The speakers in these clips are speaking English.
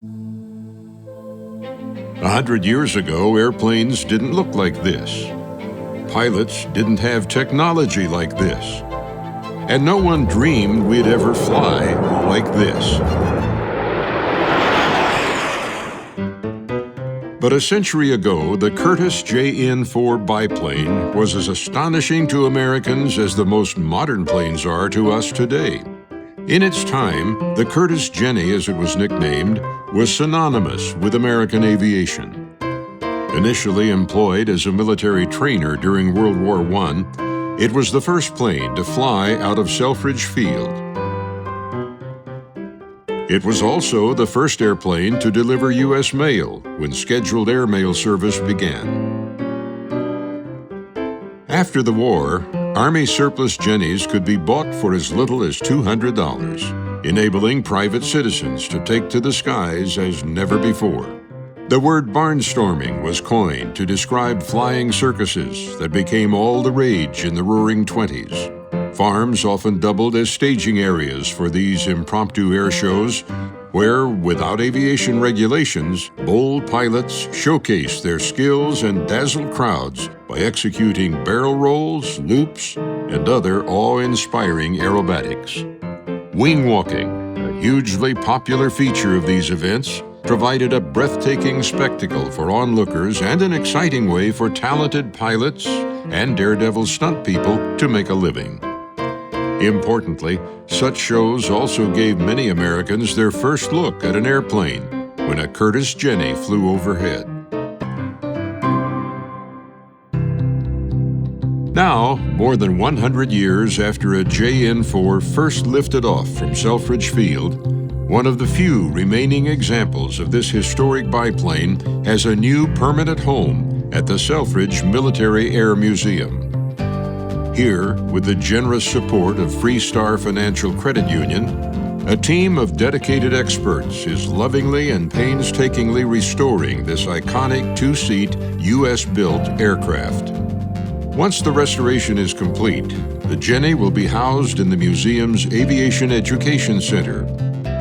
100 years ago, airplanes didn't look like this. Pilots didn't have technology like this. And no one dreamed we'd ever fly like this. But a century ago, the Curtiss JN-4 biplane was as astonishing to Americans as the most modern planes are to us today. In its time, the Curtiss Jenny, as it was nicknamed, was synonymous with American aviation. Initially employed as a military trainer during World War I, it was the first plane to fly out of Selfridge Field. It was also the first airplane to deliver U.S. mail when scheduled airmail service began. After the war, Army surplus Jennies could be bought for as little as $200, enabling private citizens to take to the skies as never before. The word barnstorming was coined to describe flying circuses that became all the rage in the Roaring '20s. Farms often doubled as staging areas for these impromptu air shows, where, without aviation regulations, bold pilots showcased their skills and dazzled crowds by executing barrel rolls, loops, and other awe-inspiring aerobatics. Wing walking, a hugely popular feature of these events, provided a breathtaking spectacle for onlookers and an exciting way for talented pilots and daredevil stunt people to make a living. Importantly, such shows also gave many Americans their first look at an airplane when a Curtiss Jenny flew overhead. Now, more than 100 years after a JN-4 first lifted off from Selfridge Field, one of the few remaining examples of this historic biplane has a new permanent home at the Selfridge Military Air Museum. Here, with the generous support of Freestar Financial Credit Union, a team of dedicated experts is lovingly and painstakingly restoring this iconic two-seat U.S.-built aircraft. Once the restoration is complete, the Jenny will be housed in the museum's Aviation Education Center,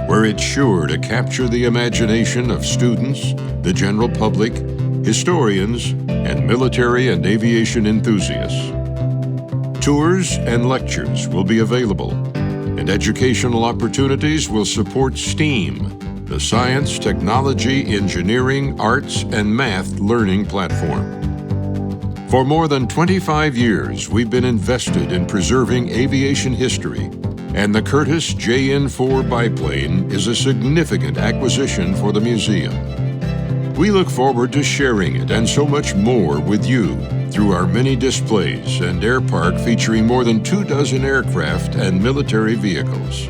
where it's sure to capture the imagination of students, the general public, historians, and military and aviation enthusiasts. Tours and lectures will be available, and educational opportunities will support STEAM, the science, technology, engineering, arts, and math learning platform. For more than 25 years, we've been invested in preserving aviation history, and the Curtiss JN-4 biplane is a significant acquisition for the museum. We look forward to sharing it and so much more with you through our many displays and air park featuring more than 24 aircraft and military vehicles.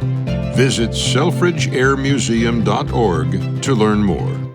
Visit selfridgeairmuseum.org to learn more.